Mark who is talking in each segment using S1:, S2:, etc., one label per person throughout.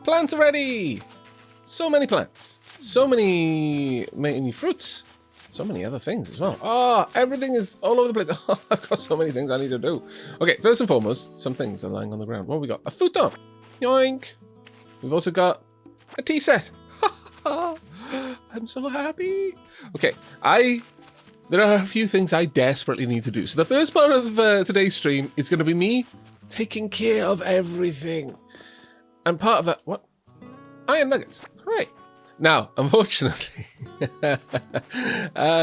S1: Plants are ready! So many plants. So many fruits. So many other things as well. Oh, everything is all over the place. Oh, I've got so many things I need to do. Okay, first and foremost, some things are lying on the ground. What have we got? A futon. Yoink. We've also got a tea set. I'm so happy. Okay, there are a few things I desperately need to do. So the first part of today's stream is going to be me taking care of everything. And part of that, what? Iron nuggets. Hooray. Now, unfortunately,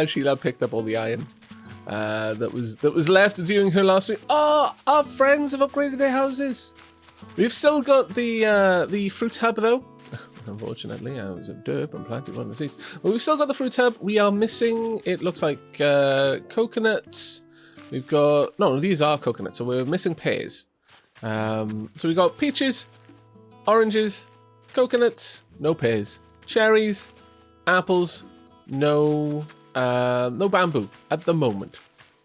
S1: Sheila picked up all the iron that was left during her last stream. Oh, our friends have upgraded their houses. We've still got the fruit hub though. Unfortunately, I was at derp and planted one of the seeds. But we've still got the fruit hub. We are missing, it looks like coconuts. We've got, no, these are coconuts, so we're missing pears. So we've got peaches, oranges, coconuts, no pears. Cherries, apples, no bamboo at the moment.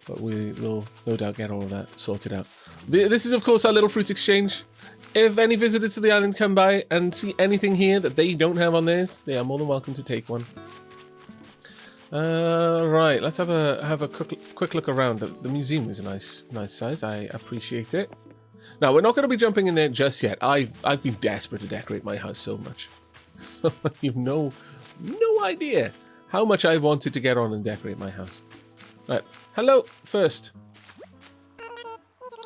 S1: But we will no doubt get all of that sorted out. This is, of course, our little fruit exchange. If any visitors to the island come by and see anything here that they don't have on theirs, they are more than welcome to take one. Right, let's have a quick look around. The museum is a nice size. I appreciate it. Now, we're not going to be jumping in there just yet. I've been desperate to decorate my house so much. You've no idea how much I've wanted to get on and decorate my house. Right, hello first.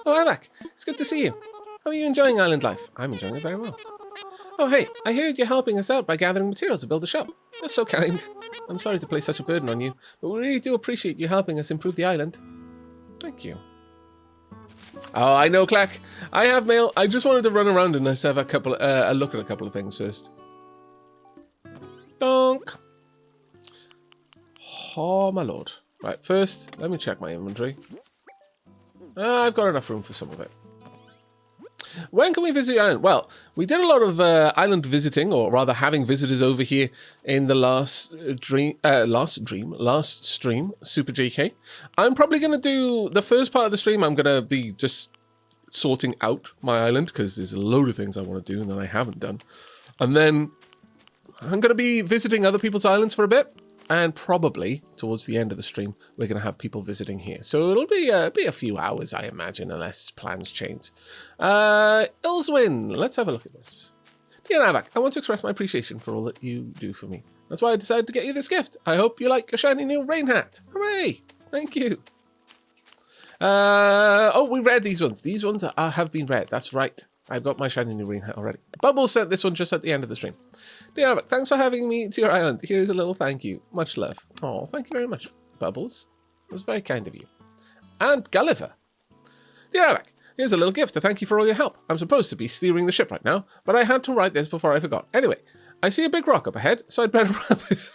S1: Oh, Aavak, it's good to see you. How are you enjoying island life? I'm enjoying it very well. Oh, hey, I heard you're helping us out by gathering materials to build a shop. You're so kind. I'm sorry to place such a burden on you, but we really do appreciate you helping us improve the island. Thank you. Oh, I know, Clack. I have mail. I just wanted to run around and just have a look at a couple of things first. Donk. Oh, my lord. Right, first, let me check my inventory. I've got enough room for some of it. When can we visit your island? Well, we did a lot of island visiting, or rather having visitors over here in the last stream, Super JK. I'm probably going to do the first part of the stream. I'm going to be just sorting out my island because there's a load of things I want to do and that I haven't done. And then I'm going to be visiting other people's islands for a bit. And probably towards the end of the stream, we're going to have people visiting here. So it'll be a few hours, I imagine, unless plans change. Ilswin, let's have a look at this. Dear Aavak, I want to express my appreciation for all that you do for me. That's why I decided to get you this gift. I hope you like your shiny new rain hat. Hooray! Thank you. Oh, we read these ones. These ones have been read. That's right. I've got my shiny new rain hat already. Bubbles sent this one just at the end of the stream. Dear Aavak, thanks for having me to your island. Here is a little thank you. Much love. Oh, thank you very much, Bubbles. It was very kind of you. And Gulliver. Dear Aavak, here's a little gift to thank you for all your help. I'm supposed to be steering the ship right now, but I had to write this before I forgot. Anyway, I see a big rock up ahead, so I'd better wrap this.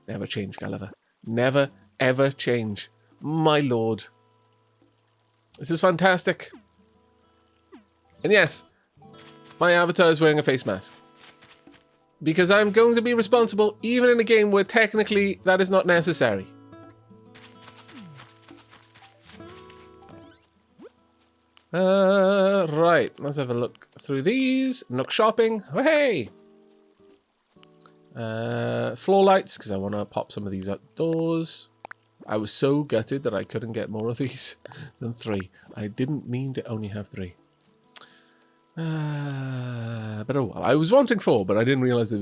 S1: Never change, Gulliver. Never, ever change. My lord. This is fantastic. And yes, my avatar is wearing a face mask. Because I'm going to be responsible even in a game where technically that is not necessary. Right, let's have a look through these. Nook shopping, hey! Floor lights, because I want to pop some of these outdoors. I was so gutted that I couldn't get more of these than 3. I didn't mean to only have 3. But oh well, I was wanting 4, but I didn't realize there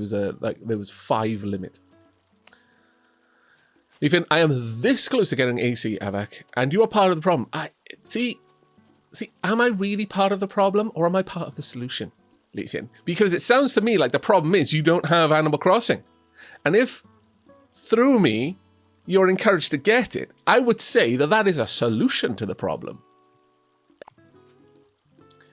S1: was 5 limit. Ethan, I am this close to getting AC, Aavak, and you are part of the problem. See, am I really part of the problem, or am I part of the solution, Ethan? Because it sounds to me like the problem is you don't have Animal Crossing, and if through me you're encouraged to get it, I would say that is a solution to the problem.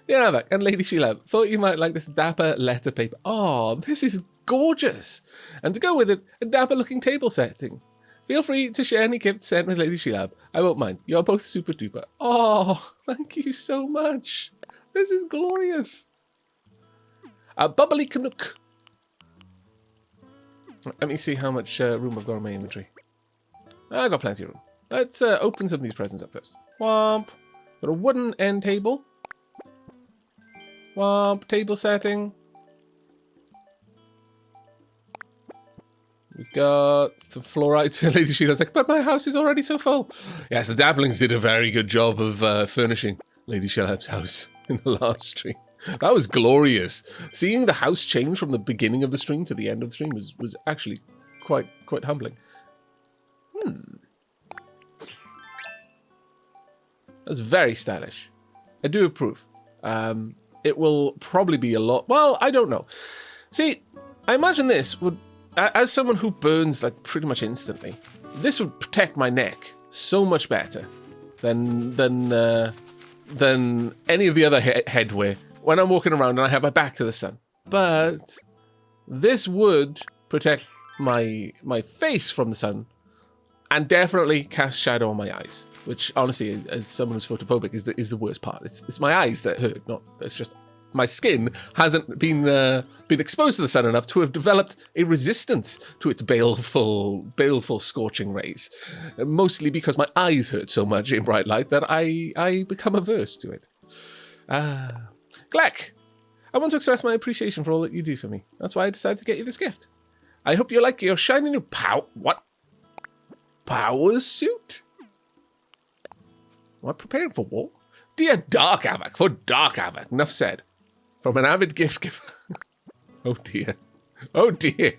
S1: Yeah, Aavak and Lady Sheila, thought you might like this dapper letter paper. Oh, this is gorgeous. And to go with it, a dapper looking table setting. Feel free to share any gifts sent with Lady Sheila. I won't mind. You're both super duper. Oh, thank you so much. This is glorious. A bubbly Canuck. Let me see how much room I've got in my inventory. I've got plenty of room. Let's open some of these presents up first. Womp. Got a wooden end table. Womp. Table setting. We've got the fluorite. Lady Sheila's like, but my house is already so full. Yes, the Dapplings did a very good job of furnishing Lady Sheila's house in the last stream. That was glorious. Seeing the house change from the beginning of the stream to the end of the stream was actually quite humbling. That's very stylish. I do approve. It will probably be a lot... Well, I don't know. See, I imagine this would... As someone who burns like pretty much instantly, this would protect my neck so much better than any of the other headwear when I'm walking around and I have my back to the sun. But this would protect my face from the sun and definitely cast shadow on my eyes, which honestly, as someone who's photophobic, is the worst part. It's my eyes that hurt. It's just my skin hasn't been exposed to the sun enough to have developed a resistance to its baleful scorching rays. Mostly because my eyes hurt so much in bright light that I become averse to it. Gleck, I want to express my appreciation for all that you do for me. That's why I decided to get you this gift. I hope you like your shiny new power suit? Am I preparing for war? Dear Dark Aavak, for Dark Aavak, enough said. From an avid gift giver. Oh dear. Oh dear.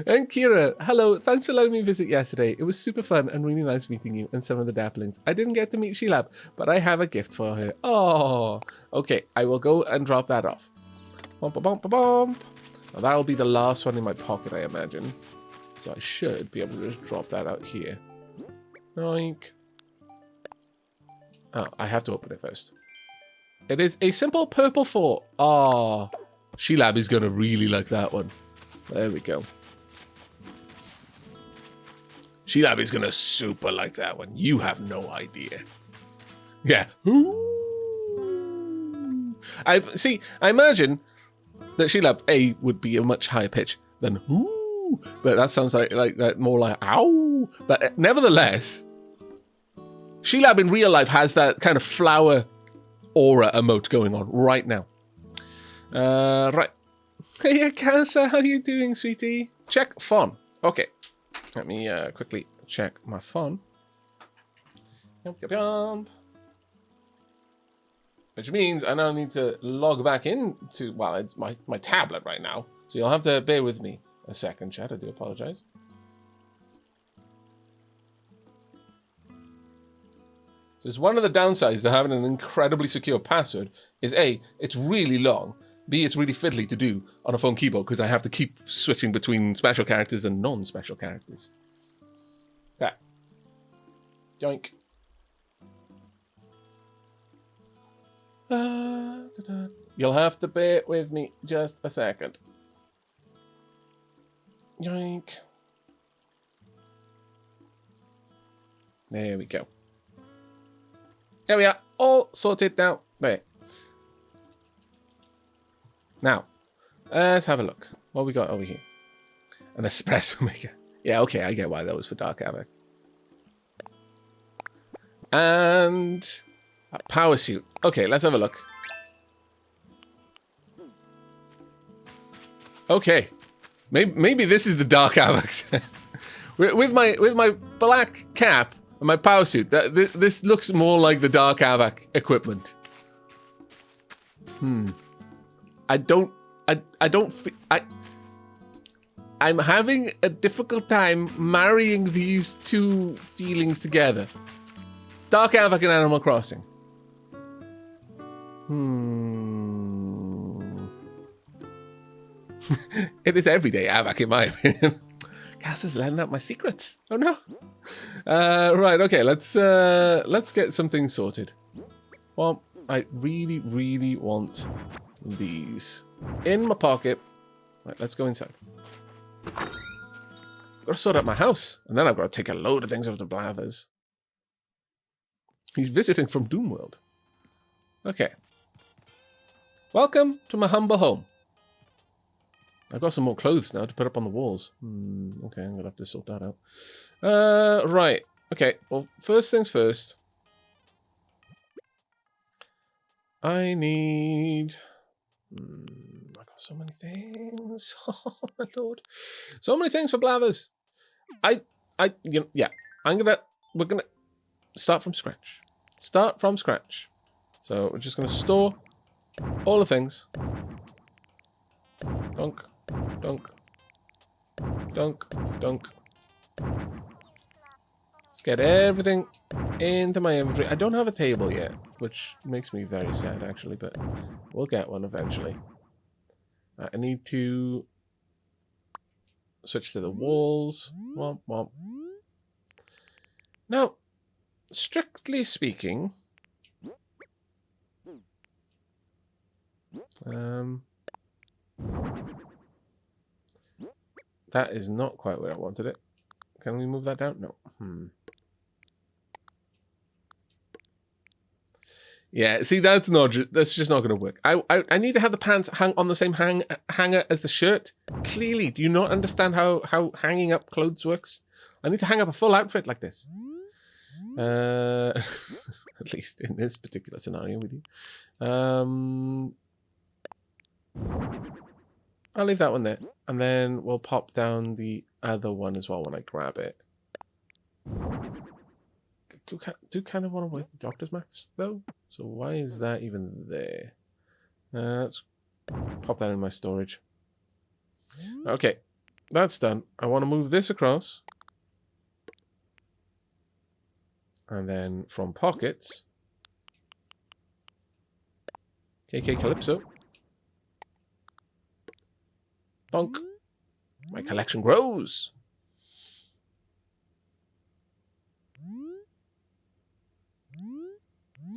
S1: And Kira, hello, thanks for letting me visit yesterday. It was super fun and really nice meeting you and some of the Dapplings. I didn't get to meet Sheilab, but I have a gift for her. Oh, okay, I will go and drop that off. Bump, bump, bump, bump. Now that'll be the last one in my pocket, I imagine. So I should be able to just drop that out here. Yoink. Oh, I have to open it first. It is a simple purple fort. Oh, Sheilab is going to really like that one. There we go. Sheilab is going to super like that one. You have no idea. Yeah. Ooh. I imagine that Sheilab, A, would be a much higher pitch than ooh. But that sounds like that more like ow. But nevertheless, Sheilab in real life has that kind of flower aura emote going on right now. Right. Hey, Casa, how you doing, sweetie? Check phone. Okay. Let me quickly check my phone. Which means I now need to log back into, well, it's my tablet right now. So you'll have to bear with me a second, chat. I do apologize. So it's one of the downsides to having an incredibly secure password is A, it's really long. B, it's really fiddly to do on a phone keyboard because I have to keep switching between special characters and non-special characters. Okay. Yoink. You'll have to bear with me just a second. Yoink. There we go. There we are, all sorted now. There. Now, let's have a look. What we got over here? An espresso maker. Yeah, okay, I get why that was for Dark Aavak. And a power suit. Okay, let's have a look. Okay, maybe this is the Dark Aavak. with my black cap. My power suit. This looks more like the Dark Aavak equipment. I'm having a difficult time marrying these two feelings together. Dark Aavak and Animal Crossing. It is everyday Aavak in my opinion. Cass letting out my secrets. Oh no. Right, okay, let's get something sorted. Well, I really want these in my pocket. Right, let's go inside. I've got to sort out my house, and then I've got to take a load of things over to Blathers. He's visiting from Doomworld. Okay. Welcome to my humble home. I've got some more clothes now to put up on the walls. Okay, I'm going to have to sort that out. Right. Okay, well, first things first. I need... I So many things. Oh my lord. So many things for Blathers. Yeah. We're gonna start from scratch. Start from scratch. So we're just gonna store all the things. Dunk, dunk, dunk, dunk. Let's get everything into my inventory. I don't have a table yet, which makes me very sad actually, but we'll get one eventually. I need to switch to the walls. Womp womp. Now, strictly speaking, that is not quite where I wanted it. Can we move that down? No. Yeah, see, that's just not going to work. I need to have the pants hang on the same hanger as the shirt. Clearly, do you not understand how hanging up clothes works? I need to hang up a full outfit like this. At least in this particular scenario with you. I'll leave that one there. And then we'll pop down the other one as well when I grab it. Do kind of want to wear the doctor's mask though? So why is that even there? Let's pop that in my storage. Okay, that's done. I want to move this across. And then from pockets, KK Calypso. Bonk. My collection grows.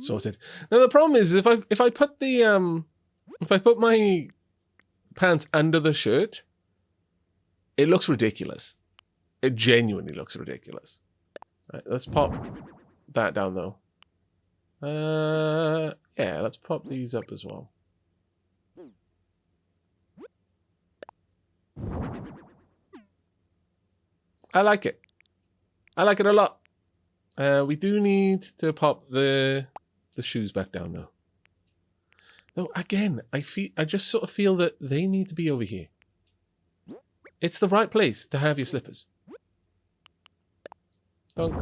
S1: Sorted. Now the problem is if I put the if I put my pants under the shirt, it looks ridiculous. It genuinely looks ridiculous. Right, let's pop that down though. Yeah, let's pop these up as well. I like it. I like it a lot. We do need to pop the shoes back down though. Though again, I just sort of feel that they need to be over here. It's the right place to have your slippers. Dunk.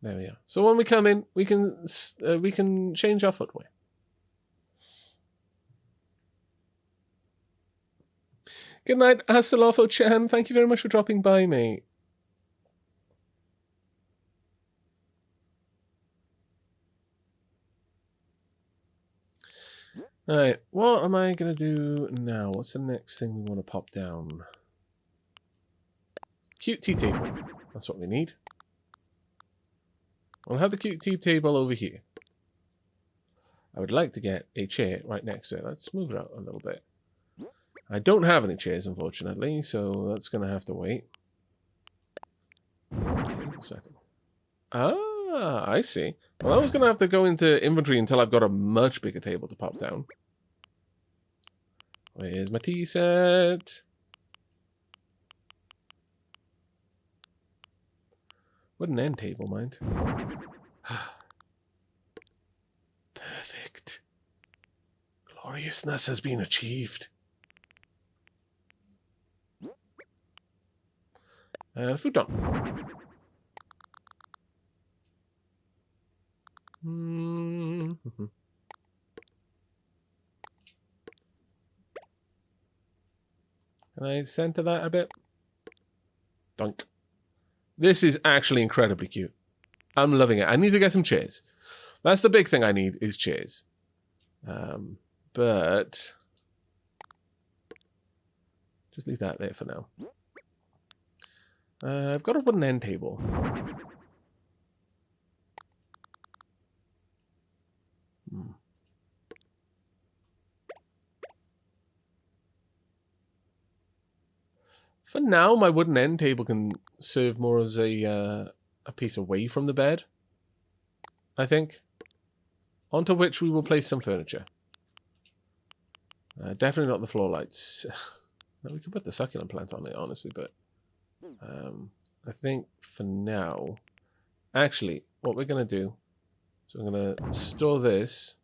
S1: There we are. So when we come in, we can change our footwear. Good night, Hasalofo-chan. Thank you very much for dropping by, mate. Alright, what am I going to do now? What's the next thing we want to pop down? Cute tea table. That's what we need. We'll have the cute tea table over here. I would like to get a chair right next to it. Let's move it out a little bit. I don't have any chairs, unfortunately, so that's going to have to wait. Table setting. Ah, I see. Well, I was going to have to go into inventory until I've got a much bigger table to pop down. Where's my tea set? Wooden end table, mind. Perfect. Gloriousness has been achieved. Futon. Can I center that a bit? Dunk. This is actually incredibly cute. I'm loving it. I need to get some chairs. That's the big thing I need is chairs. But just leave that there for now. I've got a wooden end table. For now, my wooden end table can serve more as a piece away from the bed, I think. Onto which we will place some furniture. Definitely not the floor lights. We could put the succulent plant on it, honestly, but I think for now, actually, what we're going to do is we're going to store this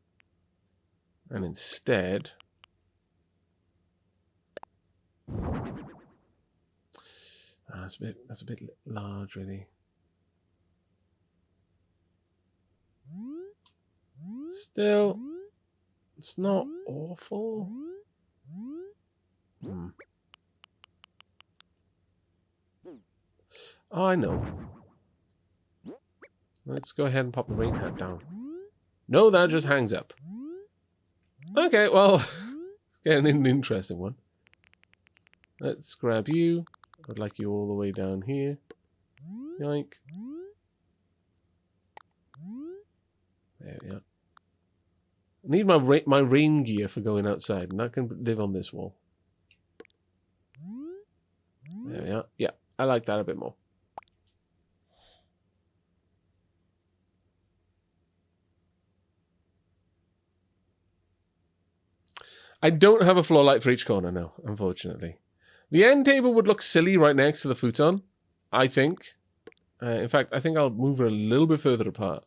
S1: And instead... that's a bit large, really. Still, it's not awful. Oh, I know. Let's go ahead and pop the rain hat down. No, that just hangs up. Okay, well, it's getting an interesting one. Let's grab you. I'd like you all the way down here. Yoink. There we are. I need my rain gear for going outside, and that can live on this wall. There we are. Yeah, I like that a bit more. I don't have a floor light for each corner now, unfortunately. The end table would look silly right next to the futon, I think. In fact, I think I'll move it a little bit further apart,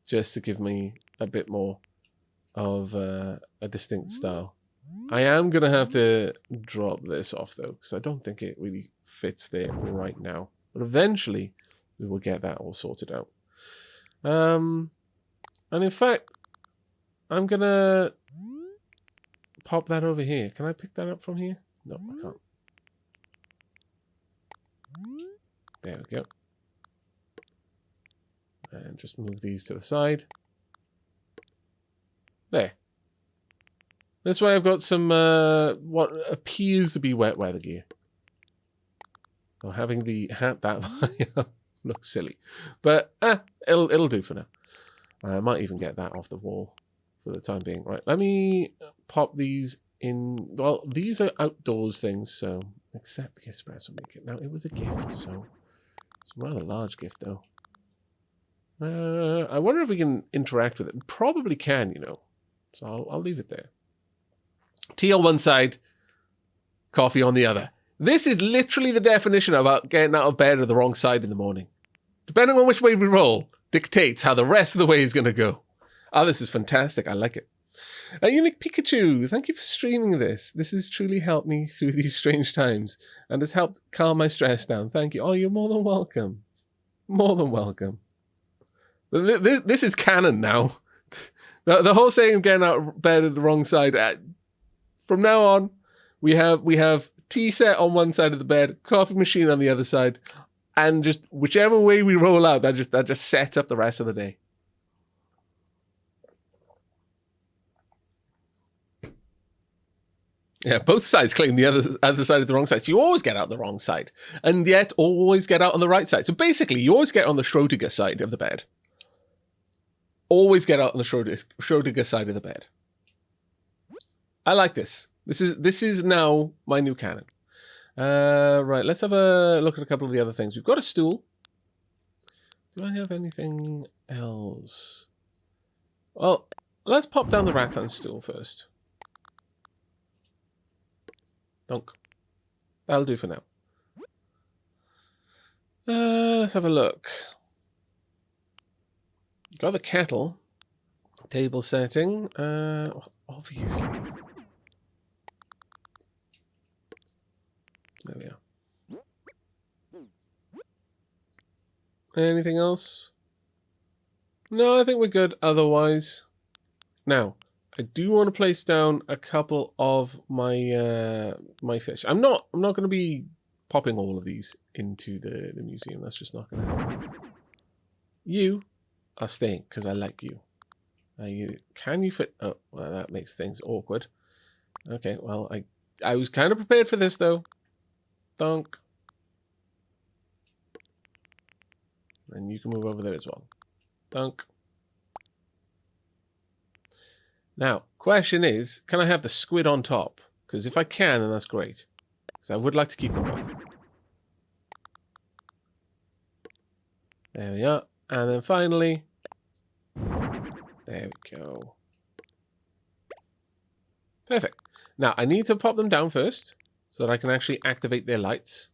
S1: just to give me a bit more of a distinct style. I am going to have to drop this off, though, because I don't think it really fits there right now. But eventually, we will get that all sorted out. And in fact, I'm going to pop that over here. Can I pick that up from here? No, I can't. There we go. And just move these to the side. There. This way I've got some, what appears to be wet weather gear. Well, having the hat that high looks silly. But, it'll do for now. I might even get that off the wall for the time being. Right, let me pop these in. Well, these are outdoors things, so except the espresso maker. Now, it was a gift, so it's a rather large gift, though. I wonder if we can interact with it. We probably can, you know. So I'll leave it there. Tea on one side, coffee on the other. This is literally the definition about getting out of bed on the wrong side in the morning. Depending on which way we roll, dictates how the rest of the way is going to go. Oh, this is fantastic. I like it. Unique Pikachu, thank you for streaming this. This has truly helped me through these strange times and has helped calm my stress down. Thank you. Oh, you're more than welcome. More than welcome. This is canon now. The whole saying of getting out of bed at the wrong side. From now on, we have tea set on one side of the bed, coffee machine on the other side, and just whichever way we roll out, that just sets up the rest of the day. Yeah, both sides claim the other side is the wrong side. So you always get out the wrong side, and yet always get out on the right side. So basically, you always get on the Schrodinger side of the bed. Always get out on the Schrodinger side of the bed. I like this. This is now my new canon. Right, let's have a look at a couple of the other things. We've got a stool. Do I have anything else? Well, let's pop down the rattan stool first. Donk. That'll do for now. Let's have a look. Got the kettle. Table setting. Obviously. There we are. Anything else? No, I think we're good otherwise. Now, I do want to place down a couple of my my fish. I'm not going to be popping all of these into the museum. That's just not going to happen. You are staying because I like you. Can you fit? Oh, well, that makes things awkward. Okay, well, I was kind of prepared for this though. Donk. And you can move over there as well. Donk. Now, question is, can I have the squid on top? Because if I can, then that's great. Because I would like to keep them both. There we are. And then finally, there we go. Perfect. Now, I need to pop them down first so that I can actually activate their lights.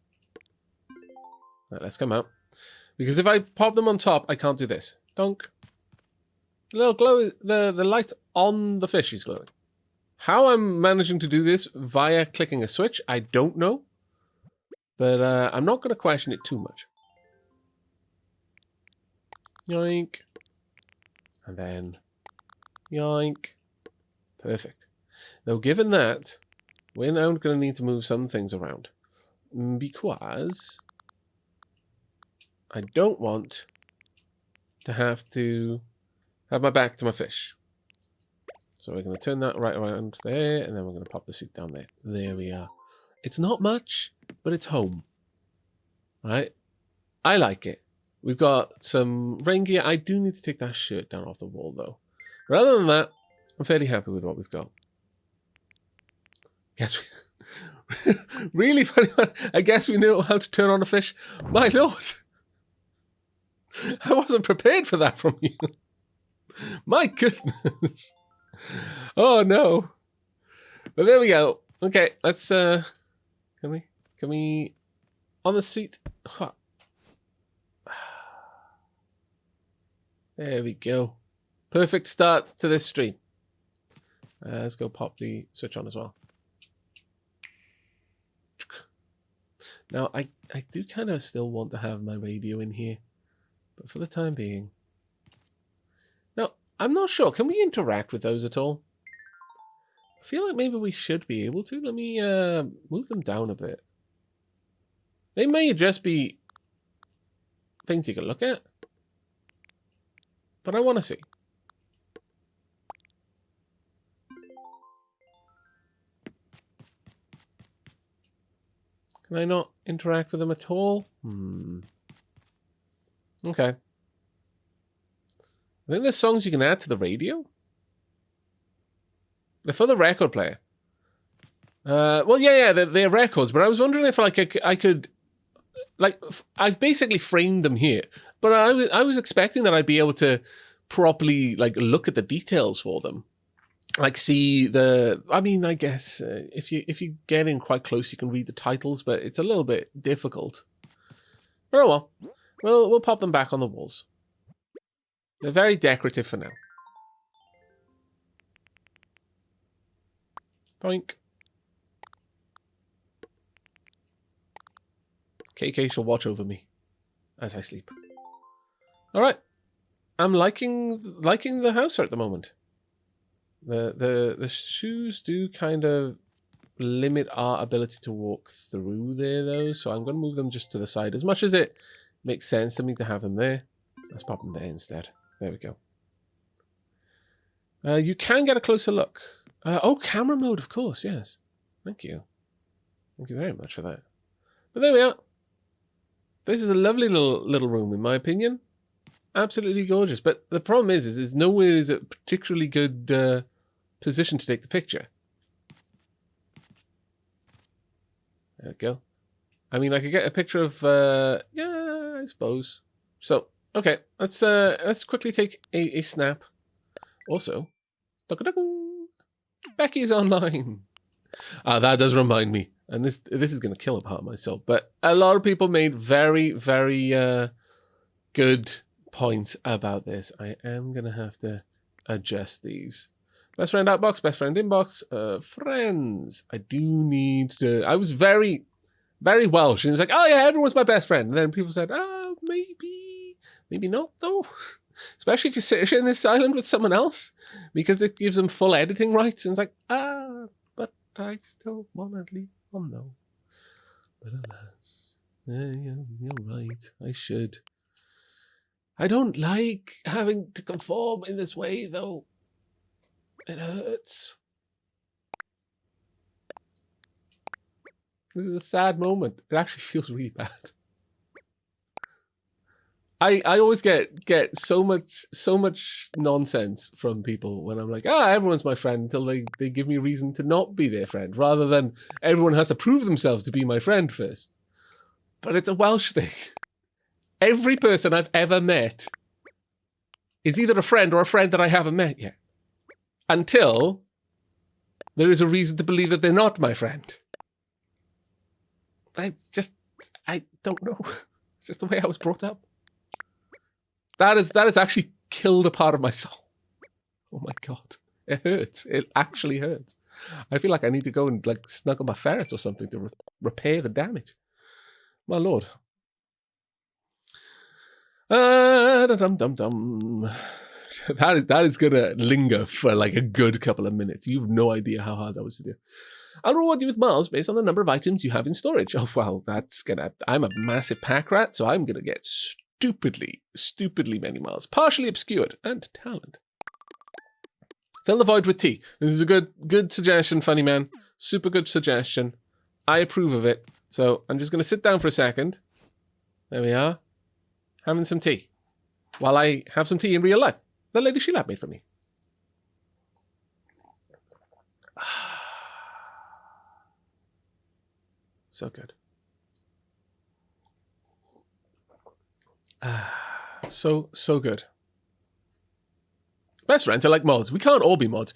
S1: Right, let's come out. Because if I pop them on top, I can't do this. Donk. The little glow, the light on the fish is glowing. How I'm managing to do this via clicking a switch, I don't know. But I'm not going to question it too much. Yoink. And then yoink. Perfect. Now, given that, we're now going to need to move some things around. Because I don't want to have my back to my fish. So we're going to turn that right around there, and then we're going to pop the suit down there. There we are. It's not much, but it's home. Right? I like it. We've got some rain gear. I do need to take that shirt down off the wall, though. But other than that, I'm fairly happy with what we've got. Guess we... really funny one. I guess we know how to turn on a fish. My lord. I wasn't prepared for that from you. My goodness. Oh, no. But there we go. Okay, let's... Can we... On the seat. There we go. Perfect start to this stream. Let's go pop the switch on as well. Now, I do kind of still want to have my radio in here. But for the time being... Now, I'm not sure. Can we interact with those at all? I feel like maybe we should be able to. Let me move them down a bit. They may just be things you can look at. But I want to see. Can I not interact with them at all? Okay. I think there's songs you can add to the radio. They're for the record player. Well, yeah, they're records, but I was wondering if like I could... Like, I've basically framed them here, but I was expecting that I'd be able to properly, like, look at the details for them. Like, see the... I mean, I guess if you get in quite close, you can read the titles, but it's a little bit difficult. But oh well. We'll pop them back on the walls. They're very decorative for now. Doink. KK shall watch over me as I sleep. All right, I'm liking the house at the moment. The shoes do kind of limit our ability to walk through there, though. So I'm going to move them just to the side. As much as it makes sense to me to have them there, let's pop them there instead. There we go. You can get a closer look. Oh, camera mode, of course. Yes. Thank you. Thank you very much for that. But there we are. This is a lovely little room, in my opinion. Absolutely gorgeous. But the problem is there's nowhere is a particularly good position to take the picture. There we go. I mean, I could get a picture of, yeah, I suppose. So, okay, let's quickly take a snap. Also, Becky's online. That does remind me. And this is going to kill a part of myself. But a lot of people made very, very good points about this. I am going to have to adjust these. Best friend outbox, best friend inbox. Friends. I do need to... I was very, very Welsh. And it was like, oh yeah, everyone's my best friend. And then people said, oh, maybe not though. Especially if you're sitting in this island with someone else. Because it gives them full editing rights. And it's like, but I still want to leave. Oh no. But alas. You're right. I should. I don't like having to conform in this way, though. It hurts. This is a sad moment. It actually feels really bad. I always get so much nonsense from people when I'm like, everyone's my friend, until they give me a reason to not be their friend, rather than everyone has to prove themselves to be my friend first. But it's a Welsh thing. Every person I've ever met is either a friend or a friend that I haven't met yet. Until there is a reason to believe that they're not my friend. It's just, I don't know. It's just the way I was brought up. That has actually killed a part of my soul. Oh my god. It hurts. It actually hurts. I feel like I need to go and like snuggle my ferrets or something to repair the damage. My lord. Dum-dum-dum. That is going to linger for like a good couple of minutes. You have no idea how hard that was to do. I'll reward you with miles based on the number of items you have in storage. Oh, well, that's going to... I'm a massive pack rat, so I'm going to get stupidly many miles. Partially obscured and talent. Fill the void with tea. This is a good suggestion, funny man. Super good suggestion. I approve of it. So I'm just going to sit down for a second. There we are. Having some tea. While I have some tea in real life. The Lady Sheila made for me. So good. So good. Best friends are like mods. We can't all be mods.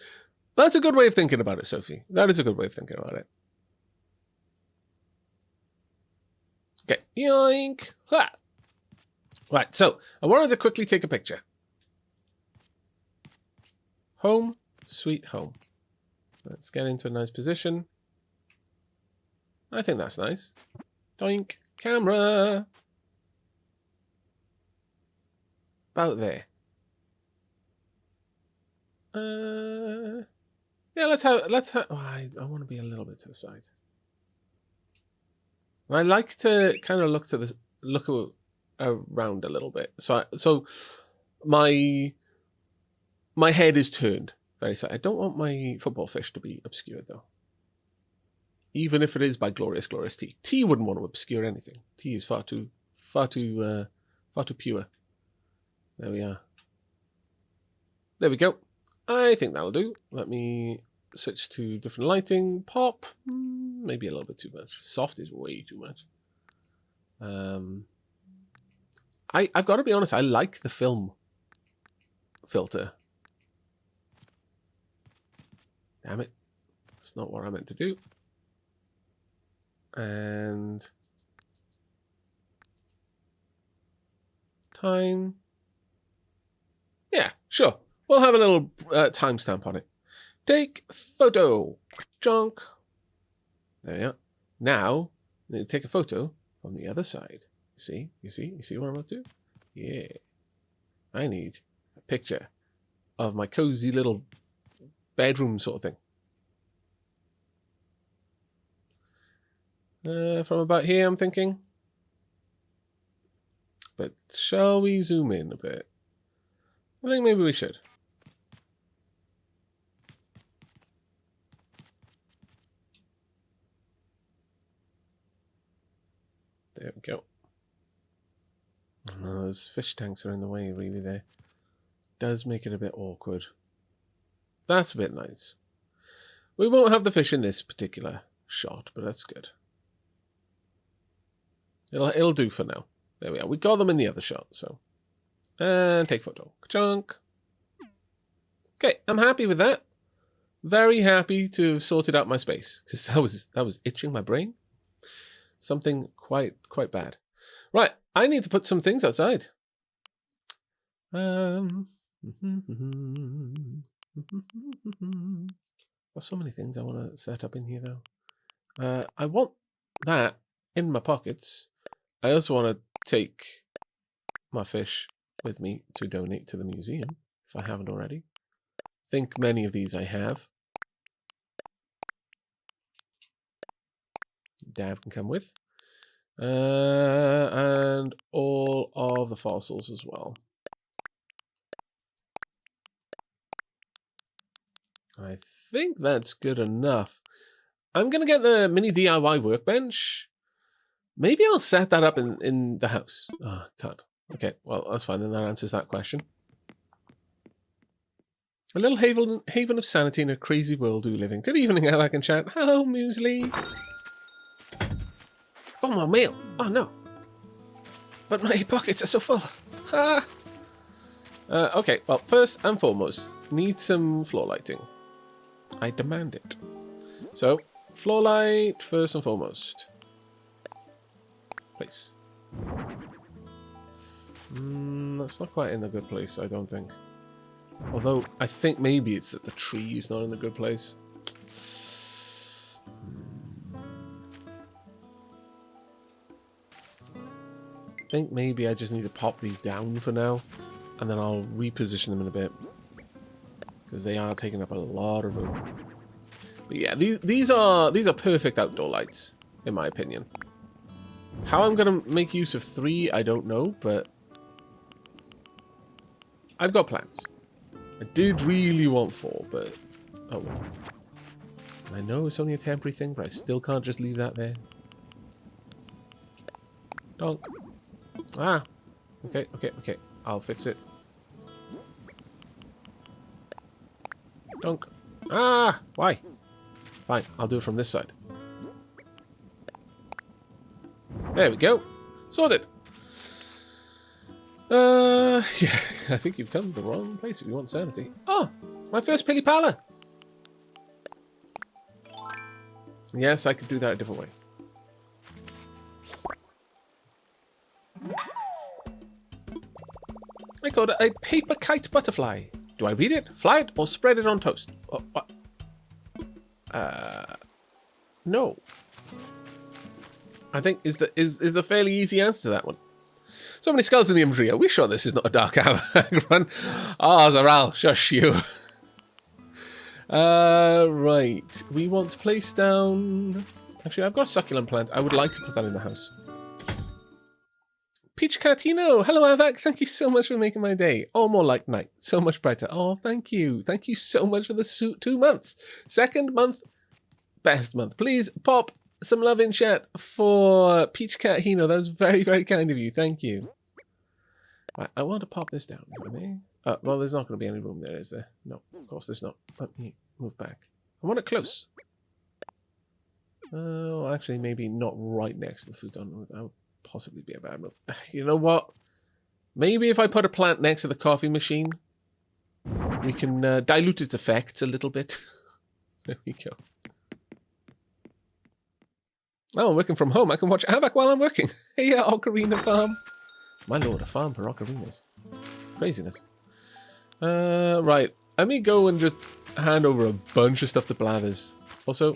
S1: That's a good way of thinking about it, Sophie. That is a good way of thinking about it. Okay. Yoink. Ha. Right, so I wanted to quickly take a picture. Home, sweet home. Let's get into a nice position. I think that's nice. Doink. Camera. About there. Yeah, let's have oh, I want to be a little bit to the side. And I like to kind of look around a little bit. So my head is turned very side. I don't want my football fish to be obscured though. Even if it is by glorious tea. Tea wouldn't want to obscure anything. Tea is far too pure. There we are. There we go. I think that'll do. Let me switch to different lighting. Pop. Maybe a little bit too much. Soft is way too much. I've got to be honest. I like the film filter. Damn it. That's not what I meant to do. And time. Yeah, sure. We'll have a little timestamp on it. Take photo. Junk. There we are. Now, I need to take a photo from the other side. You see what I'm up to? Yeah. I need a picture of my cozy little bedroom sort of thing. From about here, I'm thinking. But shall we zoom in a bit? I think maybe we should. There we go. Oh, those fish tanks are in the way, really, there. Does make it a bit awkward. That's a bit nice. We won't have the fish in this particular shot, but that's good. It'll do for now. There we are. We got them in the other shot, so. And take photo. Chunk. Okay, I'm happy with that. Very happy to have sorted out my space, because that was itching my brain. Something quite bad. Right, I need to put some things outside. There's so many things I want to set up in here, though. I want that in my pockets. I also want to take my fish with me to donate to the museum, if I haven't already. I think many of these I have. Dad can come with. And all of the fossils as well. I think that's good enough. I'm going to get the mini DIY workbench. Maybe I'll set that up in the house. Oh, can't. Okay, well, that's fine. Then that answers that question. A little haven of sanity in a crazy world we live in. Good evening, Aavak and chat. Hello, Muesli. Oh, my mail. Oh, no. But my pockets are so full. Ah. Okay, well, first and foremost, need some floor lighting. I demand it. So, floor light, first and foremost. Place. That's not quite in the good place, I don't think. Although, I think maybe it's that the tree is not in a good place. I think maybe I just need to pop these down for now. And then I'll reposition them in a bit. Because they are taking up a lot of room. But yeah, these are perfect outdoor lights, in my opinion. How I'm going to make use of 3, I don't know, but I've got plans. I did really want 4, but oh well. I know it's only a temporary thing, but I still can't just leave that there. Donk. Ah. Okay, okay, okay. I'll fix it. Donk. Ah! Why? Fine, I'll do it from this side. There we go. Sorted. Yeah, I think you've come to the wrong place if you want sanity. Oh, my first Pili Pala. Yes, I could do that a different way. I called it a paper kite butterfly. Do I read it, fly it, or spread it on toast? Oh, what? No. I think is the fairly easy answer to that one. So many skulls in the inventory. Are we sure this is not a dark Aavak run? Oh, Zaral, shush you. Right. We want to place down... Actually, I've got a succulent plant. I would like to put that in the house. Peach Catino. Hello, Aavak. Thank you so much for making my day. Or more like night. So much brighter. Oh, thank you. Thank you so much for the 2 months. Second month, best month. Please pop some love in chat for Peach Catino. That was very, very kind of you. Thank you. Right, I want to pop this down, if I may. Well, there's not going to be any room there, is there? No, of course there's not. Let me move back. I want it close. Oh, actually, maybe not right next to the futon. That would possibly be a bad move. You know what? Maybe if I put a plant next to the coffee machine, we can dilute its effects a little bit. There we go. Oh, I'm working from home. I can watch Aavak while I'm working. Hey, Ocarina Farm. My lord, a farm for ocarinas. Craziness. Right. Let me go and just hand over a bunch of stuff to Blathers. Also,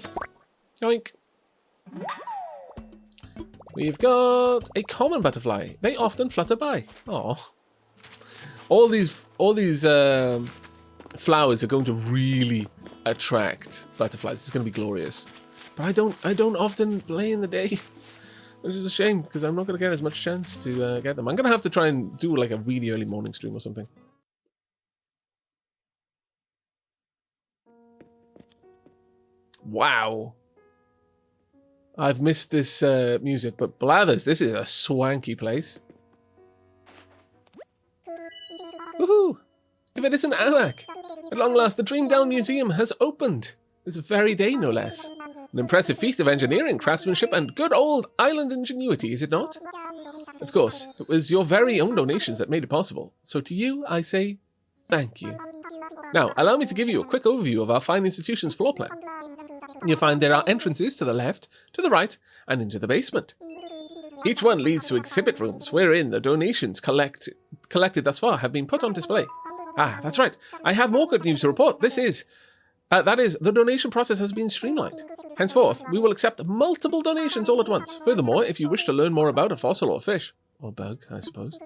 S1: yoink. We've got a common butterfly. They often flutter by. Oh, all these flowers are going to really attract butterflies. It's going to be glorious. But I don't often play in the day, which is a shame because I'm not going to get as much chance to get them. I'm going to have to try and do like a really early morning stream or something. Wow. I've missed this music, but Blathers, this is a swanky place. Woohoo! If it isn't Aavak! At long last, the Dream Dell Museum has opened. This very day, no less. An impressive feat of engineering, craftsmanship, and good old island ingenuity, is it not? Of course, it was your very own donations that made it possible. So to you, I say thank you. Now, allow me to give you a quick overview of our fine institution's floor plan. You'll find there are entrances to the left, to the right, and into the basement. Each one leads to exhibit rooms, wherein the donations collected thus far have been put on display. Ah, that's right. I have more good news to report. That is, the donation process has been streamlined. Henceforth, we will accept multiple donations all at once. Furthermore, if you wish to learn more about a fossil or fish, or bug, I suppose,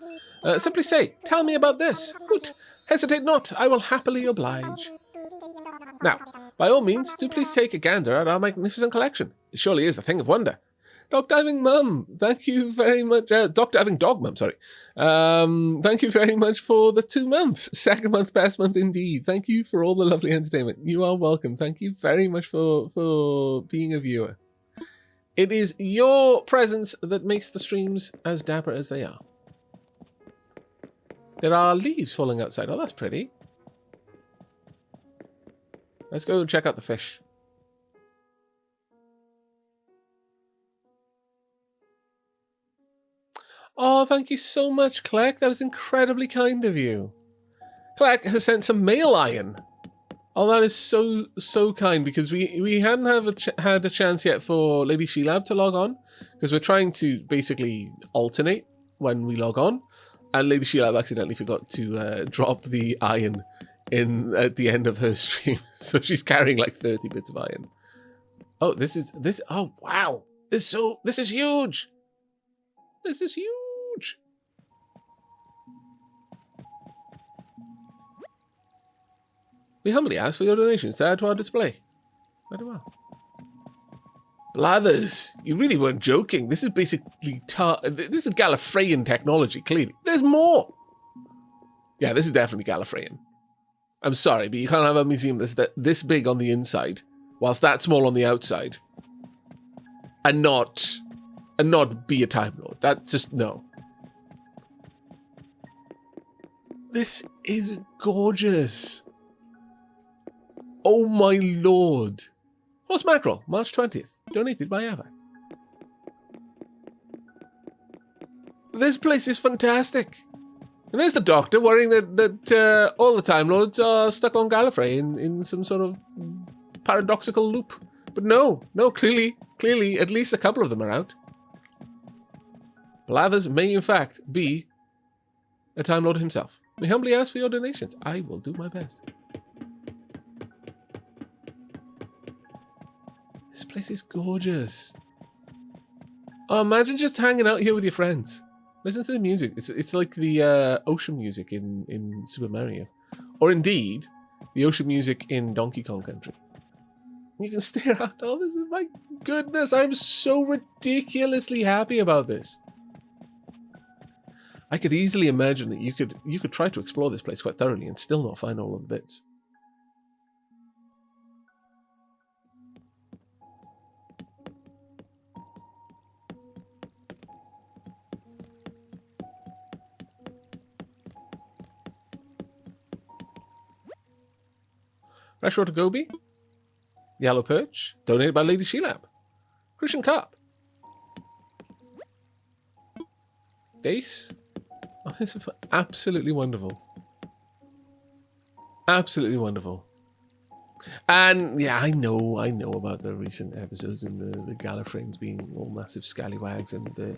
S1: simply say, tell me about this. Hoot! Hesitate not, I will happily oblige. Now, by all means, do please take a gander at our magnificent collection. It surely is a thing of wonder. Dock Diving Mum, thank you very much. Dock Diving Dog Mum, sorry. Thank you very much for the 2 months. Second month, best month indeed. Thank you for all the lovely entertainment. You are welcome. Thank you very much for being a viewer. It is your presence that makes the streams as dapper as they are. There are leaves falling outside. Oh, that's pretty. Let's go check out the fish. Oh, thank you so much, Clegg. That is incredibly kind of you. Clegg has sent some mail iron. Oh, that is so kind, because we hadn't had a chance yet for Lady Sheelab to log on, because we're trying to basically alternate when we log on, and Lady Sheelab accidentally forgot to drop the iron at the end of her stream. So she's carrying like 30 bits of iron. Oh, oh wow. This is huge. This is huge. We humbly ask for your donations to add to our display. Very well. Blathers, you really weren't joking. This is basically this is Gallifreyan technology, clearly. There's more. Yeah, this is definitely Gallifreyan. I'm sorry, but you can't have a museum that's this big on the inside, whilst that small on the outside, and not be a Time Lord. That's just no. This is gorgeous. Oh my lord. Horse mackerel, March 20th. Donated by Aavak. This place is fantastic. And there's the doctor worrying that all the Time Lords are stuck on Gallifrey in some sort of paradoxical loop. But no, clearly, at least a couple of them are out. Blathers may in fact be a Time Lord himself. We humbly ask for your donations. I will do my best. This place is gorgeous. Oh, imagine just hanging out here with your friends. Listen to the music. It's like the ocean music in Super Mario. Or indeed, the ocean music in Donkey Kong Country. You can stare out. Oh, this is my goodness. I'm so ridiculously happy about this. I could easily imagine that you could try to explore this place quite thoroughly and still not find all of the bits. Freshwater Goby, Yellow Perch, donated by Lady Shelab. Christian Carp. Dace. Oh, this is absolutely wonderful. Absolutely wonderful. And yeah, I know about the recent episodes and the Gallifreyans being all massive scallywags and the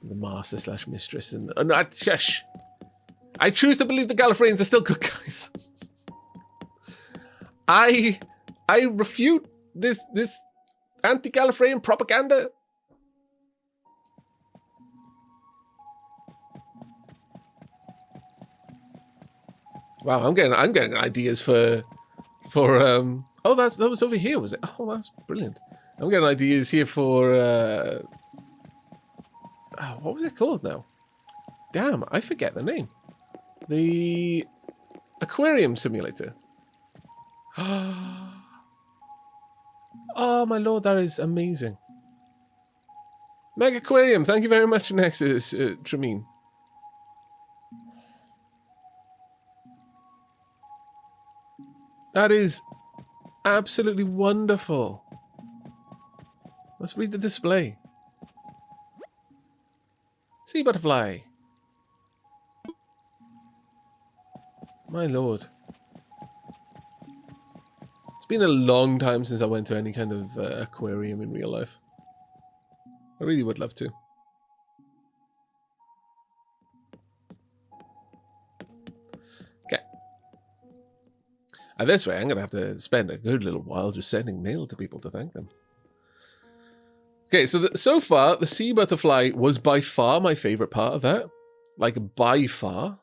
S1: master / mistress and shush. I choose to believe the Gallifreyans are still good guys. I refute this anti-Gallifreyan propaganda. Wow, I'm getting ideas for oh, that was over here, was it? Oh, that's brilliant. I'm getting ideas here for what was it called now? Damn, I forget the name. The aquarium simulator. Oh my lord, that is amazing. Mega Aquarium, thank you very much, Nexus Tramine. That is absolutely wonderful. Let's read the display. Sea butterfly. My lord. It's been a long time since I went to any kind of aquarium in real life. I really would love to. Okay. And this way, I'm going to have to spend a good little while just sending mail to people to thank them. Okay, so so far, the sea butterfly was by far my favorite part of that. Like, by far.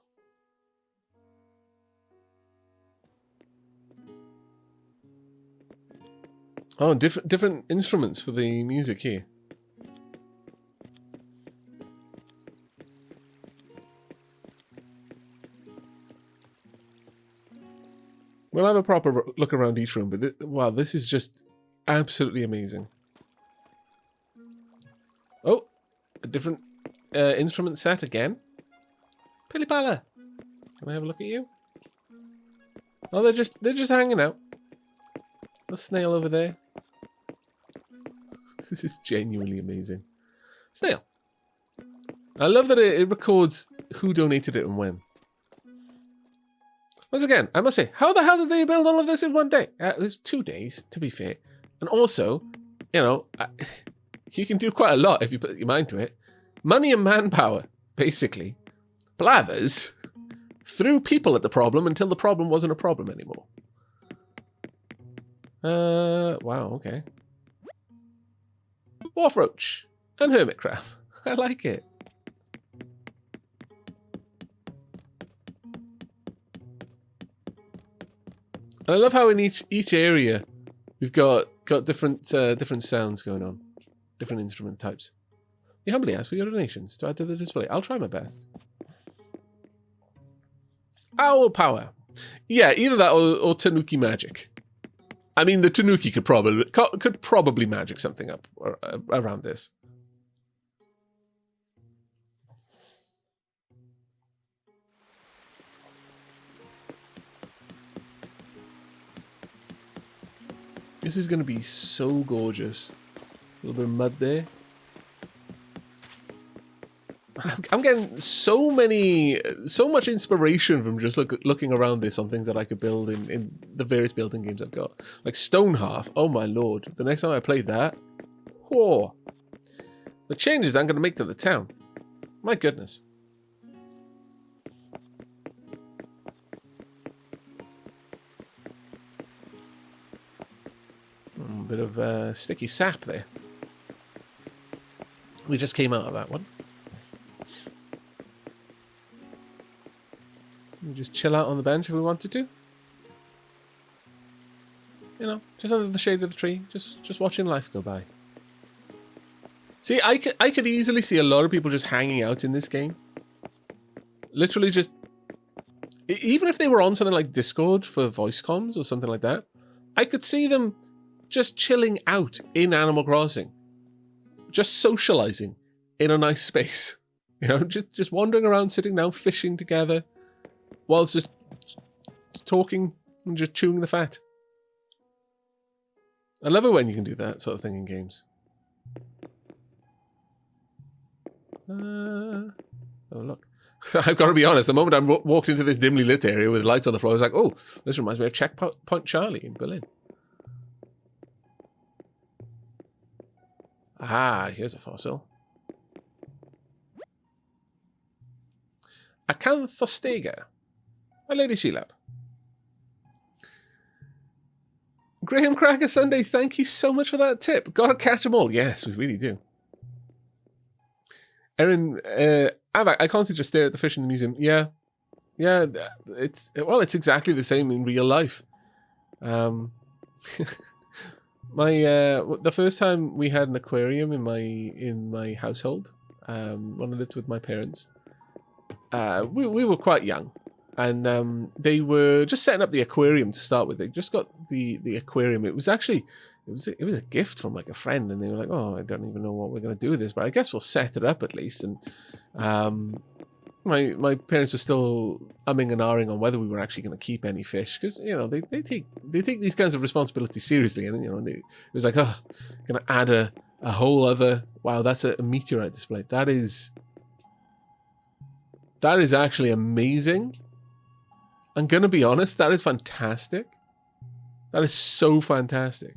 S1: Oh, different instruments for the music here. We'll have a proper look around each room, but wow, this is just absolutely amazing. Oh, a different instrument set again. Pilipala, can I have a look at you? Oh, they're just hanging out. A snail over there. This is genuinely amazing. Snail. I love that it records who donated it and when. Once again, I must say, how the hell did they build all of this in one day? It was 2 days, to be fair. And also, you know, you can do quite a lot if you put your mind to it. Money and manpower, basically. Blathers. threw people at the problem until the problem wasn't a problem anymore. Wow, okay. Wharf roach and hermit crab. I like it. And I love how in each area we've got different sounds going on, different instrument types. You humbly ask for your donations to add to the display. I'll try my best. Owl power. Yeah, either that or Tanuki magic. I mean, the Tanuki could probably magic something up around this. This is going to be so gorgeous. A little bit of mud there. I'm getting so much inspiration from just looking around this on things that I could build in the various building games I've got. Like Stonehearth, oh my lord. The next time I play that, whoa. The changes I'm going to make to the town. My goodness. A bit of sticky sap there. We just came out of that one. We just chill out on the bench if we wanted to. You know, just under the shade of the tree, just watching life go by. See, I could easily see a lot of people just hanging out in this game. Literally just... Even if they were on something like Discord for voice comms or something like that, I could see them just chilling out in Animal Crossing. Just socializing in a nice space. You know, just wandering around, sitting down, fishing together, whilst just talking and just chewing the fat. I love it when you can do that sort of thing in games. Oh, look. I've got to be honest, the moment I walked into this dimly lit area with lights on the floor, I was like, oh, this reminds me of Checkpoint Charlie in Berlin. Ah, here's a fossil. Acanthostega. A Lady Sheelap. Graham Cracker Sunday, thank you so much for that tip. Gotta catch them all. Yes, we really do. Erin, Aavak, I constantly just stare at the fish in the museum. Yeah. Yeah, it's exactly the same in real life. The first time we had an aquarium in my household, when I lived with my parents, we were quite young, and they were just setting up the aquarium to start with. They just got the aquarium. It was actually it was a gift from like a friend, and they were like, oh, I don't even know what we're going to do with this, but I guess we'll set it up at least. And my parents were still umming and ahhing on whether we were actually going to keep any fish, because you know they take these kinds of responsibilities seriously, and you know it was like, oh, going to add a whole other, wow, that's a meteorite display. That is actually amazing. I'm going to be honest, that is fantastic. That is so fantastic.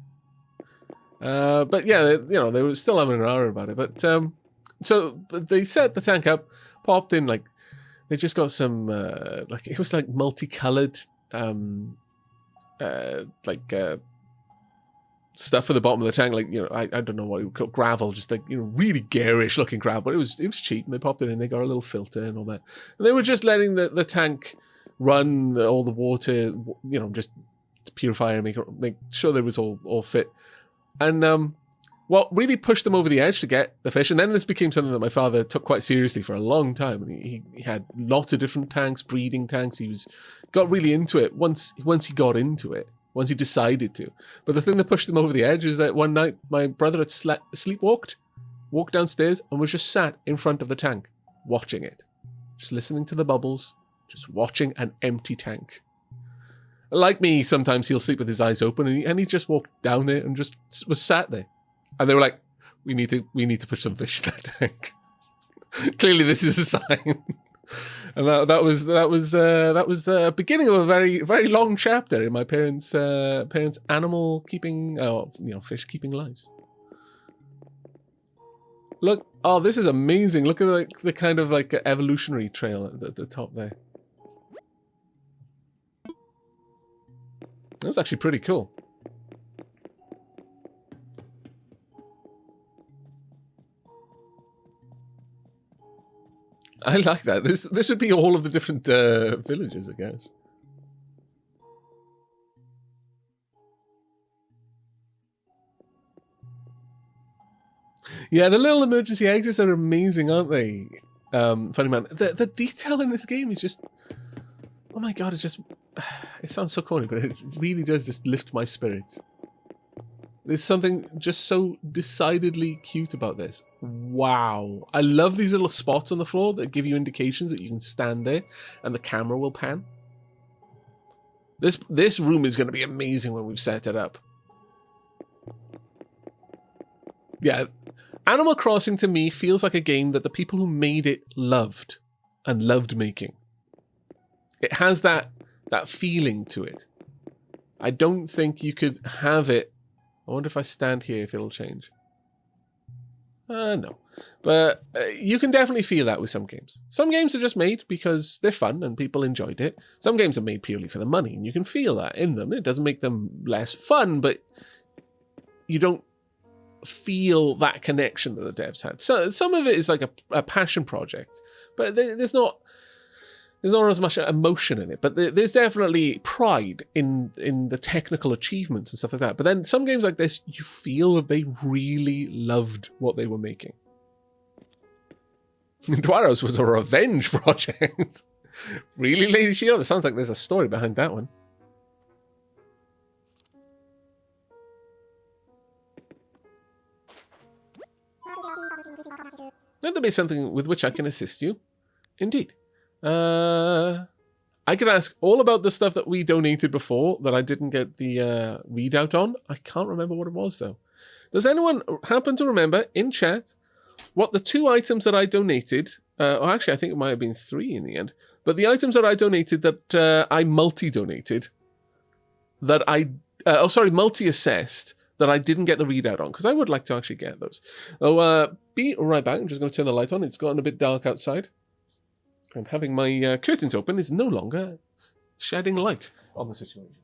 S1: But yeah, they were still umming and ahhing about it. But but they set the tank up, popped in, like they just got some like it was like multicolored stuff for the bottom of the tank, like, you know, I don't know what you would call gravel, just like, you know, really garish looking gravel, but it was cheap, and they popped it in, they got a little filter and all that, and they were just letting the tank run all the water, you know, just to purify and make sure that it was all fit. And what really pushed them over the edge to get the fish, and then this became something that my father took quite seriously for a long time, and he had lots of different tanks, breeding tanks. He got really into it once he got into it, once he decided to. But the thing that pushed them over the edge is that one night my brother had walked downstairs and was just sat in front of the tank watching it, just listening to the bubbles, just watching an empty tank. Like me, sometimes he'll sleep with his eyes open, and he just walked down there and just was sat there. And they were like, we need to put some fish in that tank. Clearly this is a sign. And that was the beginning of a very, very long chapter in my parents' animal keeping, fish keeping lives. Look, oh, this is amazing. Look at the kind of like evolutionary trail at the top there. That's actually pretty cool. I like that. This would be all of the different villages, I guess. Yeah, the little emergency exits are amazing, aren't they? Funny man. The detail in this game is just... Oh my god, it sounds so corny, but it really does just lift my spirits. There's something just so decidedly cute about this. Wow. I love these little spots on the floor that give you indications that you can stand there and the camera will pan. This room is going to be amazing when we've set it up. Yeah, Animal Crossing to me feels like a game that the people who made it loved and loved making. It has that feeling to it. I don't think you could have it. I wonder if I stand here if it'll change. No. But you can definitely feel that with some games. Some games are just made because they're fun and people enjoyed it. Some games are made purely for the money and you can feel that in them. It doesn't make them less fun, but you don't feel that connection that the devs had. So some of it is like a passion project, but there's not as much emotion in it, but there's definitely pride in the technical achievements and stuff like that. But then some games like this, you feel that they really loved what they were making. Dwaros was a revenge project. Really, Lady Shield? It sounds like there's a story behind that one. Let there be something with which I can assist you. Indeed. I could ask all about the stuff that we donated before that I didn't get the readout on. I can't remember what it was, though. Does anyone happen to remember in chat what the 2 items that I donated, or actually I think it might have been 3 in the end, but the items that I donated that I multi-donated, that I, multi-assessed, that I didn't get the readout on, because I would like to actually get those. Oh, be right back. I'm just going to turn the light on. It's gotten a bit dark outside. And having my curtains open is no longer shedding light on the situation.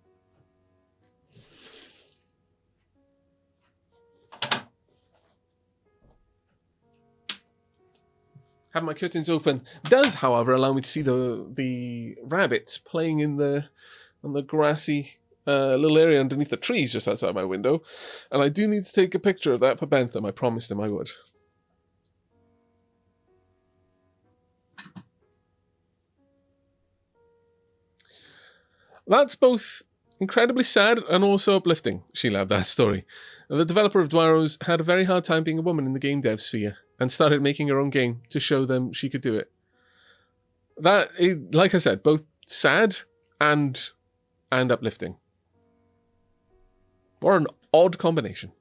S1: Having my curtains open does, however, allow me to see the rabbits playing on the grassy little area underneath the trees just outside my window. And I do need to take a picture of that for Bentham. I promised him I would. That's both incredibly sad and also uplifting, she loved that story. The developer of Dwaros had a very hard time being a woman in the game dev sphere and started making her own game to show them she could do it. That, like I said, both sad and uplifting. What an odd combination.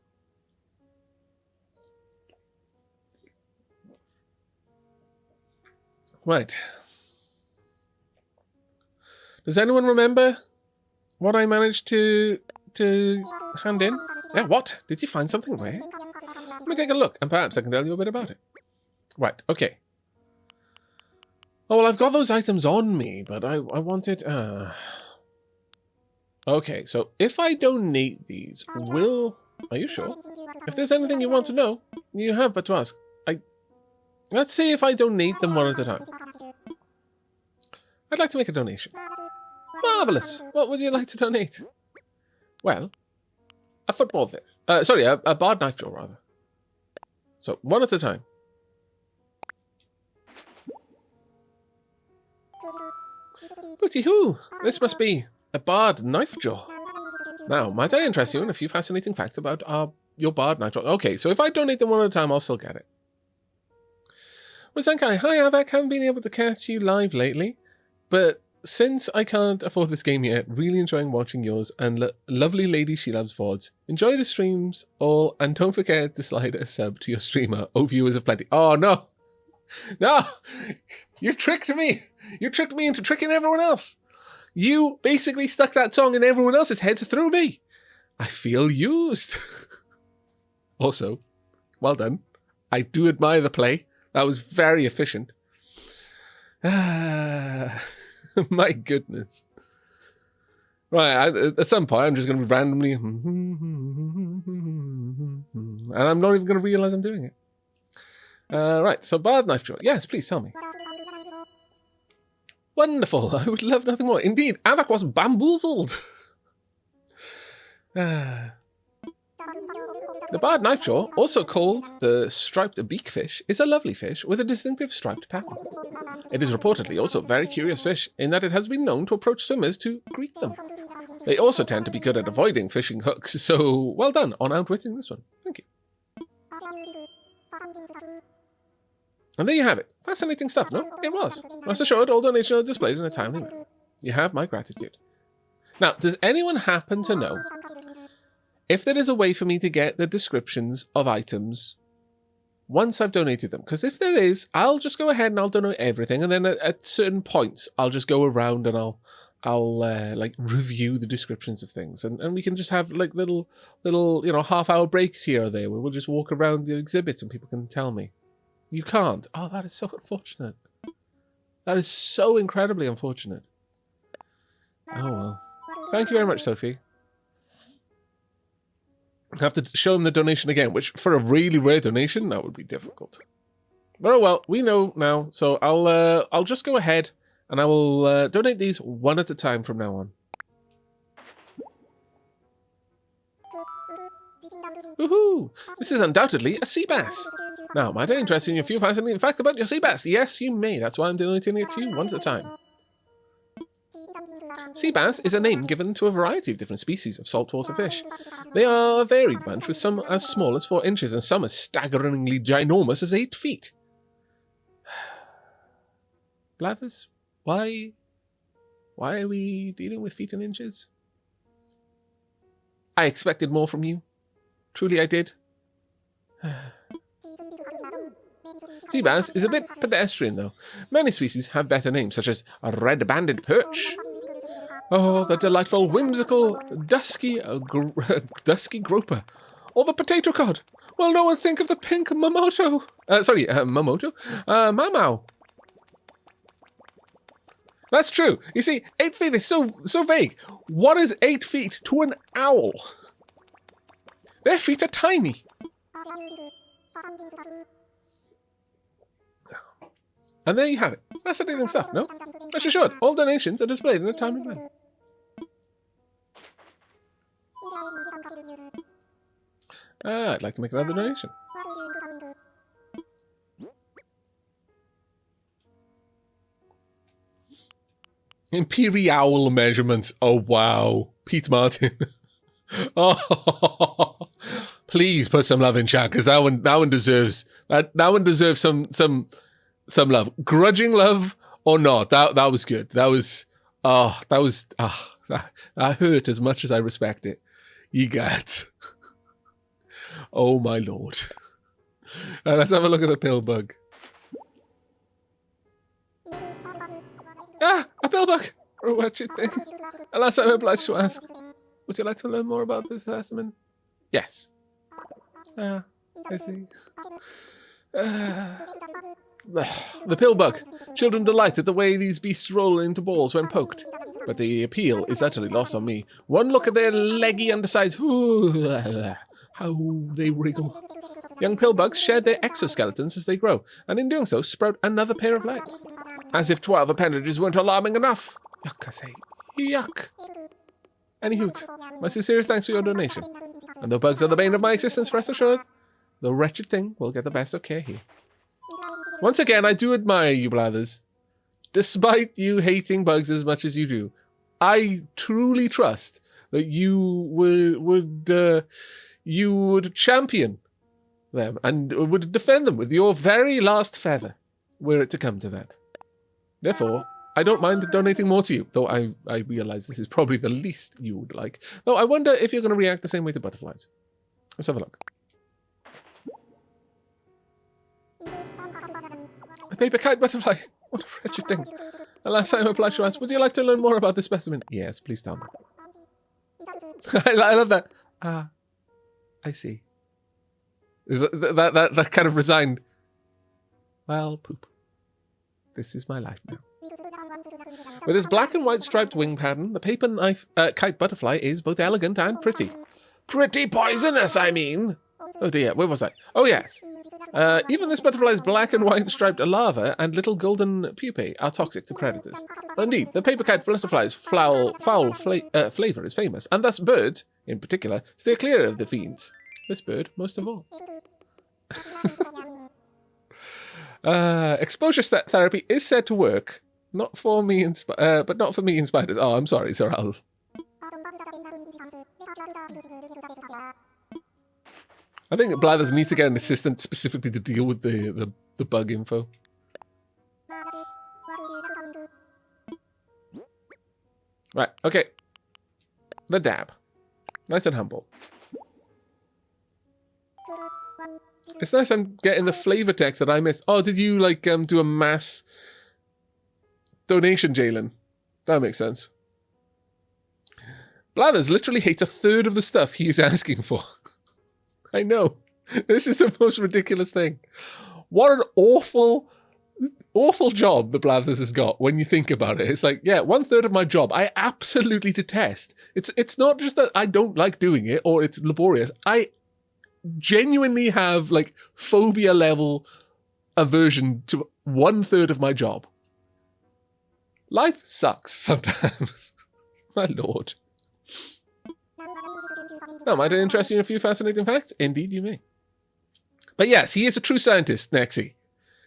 S1: Right. Does anyone remember what I managed to hand in? Yeah, what? Did you find something rare? Let me take a look, and perhaps I can tell you a bit about it. Right, okay. Oh, well, I've got those items on me, but I wanted... Okay, so if I donate these, will... Are you sure? If there's anything you want to know, you have but to ask. Let's see if I donate them one at a time. I'd like to make a donation. Marvellous. What would you like to donate? Well, a football fit. A barred knife drawer, rather. So, one at a time. Hooty-hoo! This must be a barred knife jaw. Now, might I interest you in a few fascinating facts about your barred knife jaw? Okay, so if I donate them one at a time, I'll still get it. Rosankai, hi Aavak, haven't been able to catch you live lately, but since I can't afford this game yet, really enjoying watching yours and lovely lady she loves VODs. Enjoy the streams all, and don't forget to slide a sub to your streamer. Oh, viewers of plenty. Oh, no. No. You tricked me. You tricked me into tricking everyone else. You basically stuck that tongue in everyone else's heads through me. I feel used. Also, well done. I do admire the play. That was very efficient. My goodness. Right, at some point, I'm just going to be randomly... and I'm not even going to realise I'm doing it. Right, so Bard Knife Drawer. Yes, please tell me. Wonderful. I would love nothing more. Indeed, Aavak was bamboozled. The Barred Knifejaw, also called the striped beakfish, is a lovely fish with a distinctive striped pattern. It is reportedly also a very curious fish in that it has been known to approach swimmers to greet them. They also tend to be good at avoiding fishing hooks, so well done on outwitting this one. Thank you. And there you have it. Fascinating stuff, no? It was. Rest assured, all donations are displayed in a timely manner. You have my gratitude. Now, does anyone happen to know if there is a way for me to get the descriptions of items once I've donated them? Because if there is, I'll just go ahead and I'll donate everything, and then at certain points, I'll just go around and I'll like review the descriptions of things, and we can just have like little half-hour breaks here or there where we'll just walk around the exhibits and people can tell me. You can't. Oh, that is so unfortunate. That is so incredibly unfortunate. Oh well. Thank you very much, Sophie. I have to show them the donation again, which for a really rare donation, that would be difficult. But oh well, we know now, so I'll just go ahead and I will donate these one at a time from now on. Woohoo! This is undoubtedly a sea bass. Now, might I interest you in a few fascinating facts about your sea bass? Yes, you may. That's why I'm donating it to you one at a time. Sea bass is a name given to a variety of different species of saltwater fish. They are a varied bunch, with some as small as 4 inches and some as staggeringly ginormous as 8 feet. Blathers, why are we dealing with feet and inches? I expected more from you. Truly I did. Sea bass is a bit pedestrian, though. Many species have better names, such as a red-banded perch. Oh, the delightful, whimsical, dusky groper. Or the potato cod. Well, no one think of the pink mamoto. Mamoto? Mamau. That's true. You see, 8 feet is so vague. What is 8 feet to an owl? Their feet are tiny. And there you have it. Fascinating stuff, no? Rest assured, all donations are displayed in a timely manner. I'd like to make another donation. Imperial measurements. Oh wow, Pete Martin. Oh, please put some love in chat, because that one deserves some love. Grudging love or not, that was good. That hurt as much as I respect it. You got. Oh my lord. Let's have a look at the pill bug. Ah, a pill bug! A wretched thing. Alas, I'm obliged to ask. Would you like to learn more about this specimen? Yes. I see. The pill bug. Children delight at the way these beasts roll into balls when poked. But the appeal is utterly lost on me. One look at their leggy undersides. How they wriggle. Young pillbugs shed their exoskeletons as they grow, and in doing so sprout another pair of legs. As if 12 appendages weren't alarming enough. Yuck, I say. Yuck. Any hoot, my sincerest thanks for your donation. And though bugs are the bane of my existence, rest assured, the wretched thing will get the best of care here. Once again, I do admire you, Blathers. Despite you hating bugs as much as you do, I truly trust that you would champion them and would defend them with your very last feather, were it to come to that. Therefore, I don't mind donating more to you, though I realize this is probably the least you would like. Though I wonder if you're going to react the same way to butterflies. Let's have a look. A paper kite butterfly. What a wretched thing. Alas, I am obliged to ask, would you like to learn more about this specimen? Yes, please tell me. I love that. Ah, I see. Is that kind of resigned? Well, poop. This is my life now. With its black and white striped wing pattern, the paper knife kite butterfly is both elegant and pretty. Pretty poisonous, I mean! Oh dear, where was I? Oh yes. Even this butterfly's black and white striped larva and little golden pupae are toxic to predators. Indeed, the paper kite butterfly's foul flavour is famous, and thus birds, in particular, steer clear of the fiends. This bird, most of all. Exposure therapy is said to work, not for me, but not for me and spiders. Oh, I'm sorry, Sir Al. I think Blathers needs to get an assistant specifically to deal with the bug info. Right, okay. The dab. Nice and humble. It's nice I'm getting the flavor text that I missed. Oh, did you, like, do a mass donation, Jalen? That makes sense. Blathers literally hates a third of the stuff he is asking for. I know. This is the most ridiculous thing. What an awful job the Blathers has got when you think about it. It's like, yeah, 1/3 of my job I absolutely detest. It's not just that I don't like doing it or it's laborious. I genuinely have, like, phobia level aversion to 1/3 of my job. Life sucks sometimes. My lord. Now, might I interest you in a few fascinating facts? Indeed, you may. But yes, he is a true scientist, Nexi.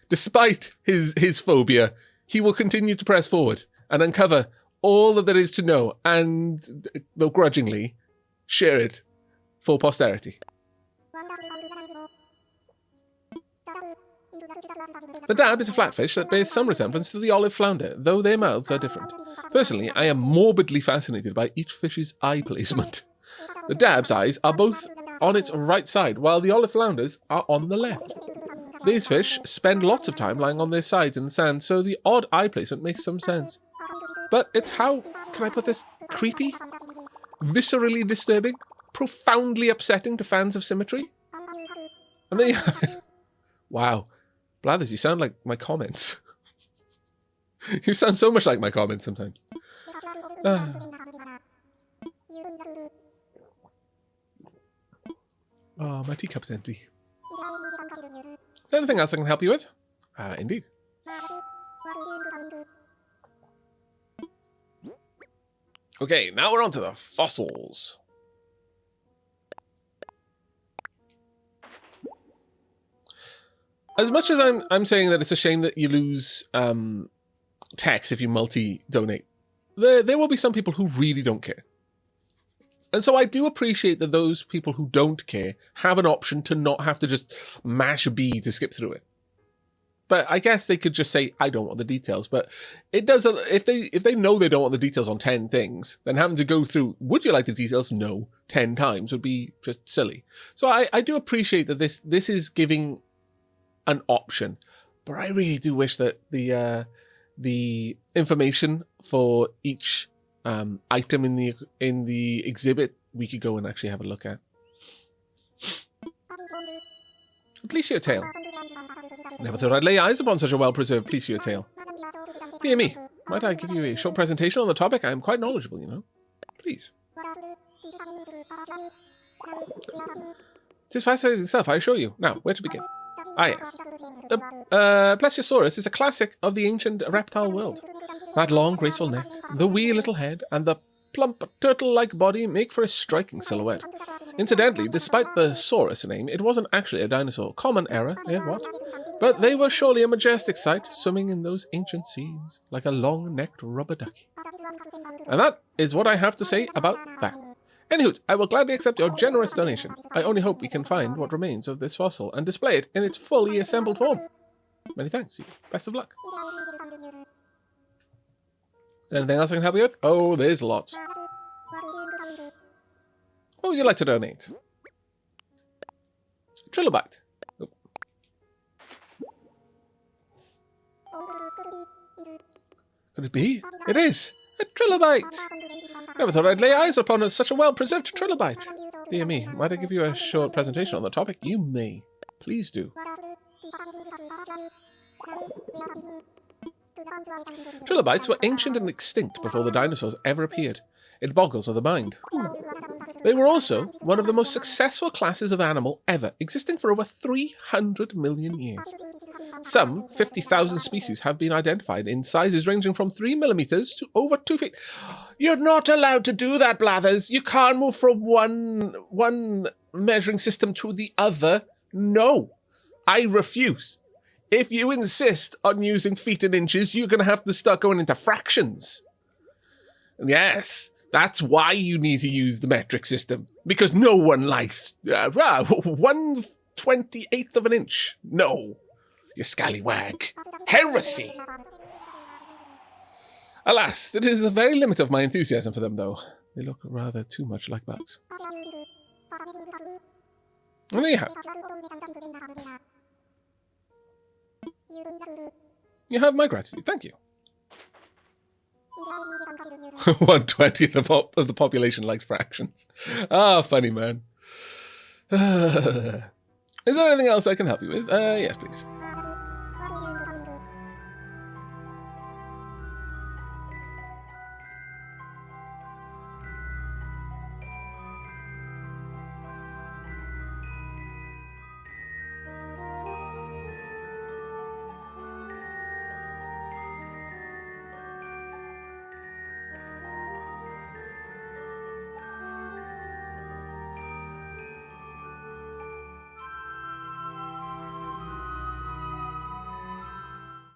S1: Despite his phobia, he will continue to press forward and uncover all that there is to know and, though grudgingly, share it for posterity. The dab is a flatfish that bears some resemblance to the olive flounder, though their mouths are different. Personally, I am morbidly fascinated by each fish's eye placement. The dab's eyes are both on its right side, while the olive flounders are on the left. These fish spend lots of time lying on their sides in the sand, so the odd eye placement makes some sense. But it's how, can I put this, creepy? Viscerally disturbing? Profoundly upsetting to fans of symmetry? And there you have it. Wow. Blathers, you sound like my comments. You sound so much like my comments sometimes. Oh, my teacup's empty. Is there anything else I can help you with? Indeed. Okay, now we're on to the fossils. As much as I'm saying that it's a shame that you lose text if you multi-donate, there will be some people who really don't care. And so I do appreciate that those people who don't care have an option to not have to just mash B to skip through it. But I guess they could just say, I don't want the details. But it does, if they know they don't want the details on 10 things, then having to go through, would you like the details? No, 10 times would be just silly. So I do appreciate that this is giving an option. But I really do wish that the information for each item in the exhibit we could go and actually have a look at. A Plesio tail. Never thought I'd lay eyes upon such a well-preserved Plesio tail. Dear me, might I give you a short presentation on the topic? I am quite knowledgeable, you know. Please. It is fascinating stuff, I assure you. Now, where to begin? Ah, yes. The Plesiosaurus is a classic of the ancient reptile world. That long, graceful neck, the wee little head, and the plump, turtle-like body make for a striking silhouette. Incidentally, despite the Saurus name, it wasn't actually a dinosaur. Common error, eh, what? But they were surely a majestic sight, swimming in those ancient seas, like a long-necked rubber ducky. And that is what I have to say about that. Anywho, I will gladly accept your generous donation. I only hope we can find what remains of this fossil and display it in its fully assembled form. Many thanks. Best of luck. Is there anything else I can help you with? Oh, there's lots. Oh, you'd like to donate? Trilobite. Oh. Could it be? It is! A trilobite! Never thought I'd lay eyes upon such a well-preserved trilobite. Dear me, might I give you a short presentation on the topic? You may. Please do. Trilobites were ancient and extinct before the dinosaurs ever appeared. It boggles with the mind. They were also one of the most successful classes of animal ever, existing for over 300 million years. Some 50,000 species have been identified in sizes ranging from 3 millimeters to over 2 feet. You're not allowed to do that, Blathers. You can't move from one measuring system to the other. No, I refuse. If you insist on using feet and inches, you're going to have to start going into fractions. Yes, that's why you need to use the metric system. Because no one likes 1/28th of an inch. No, you scallywag. Heresy! Alas, that is the very limit of my enthusiasm for them, though. They look rather too much like bugs. And there you have it. You have my gratitude. Thank you. 1/20th of the population likes fractions. Ah, funny, man. Is there anything else I can help you with? Yes, please.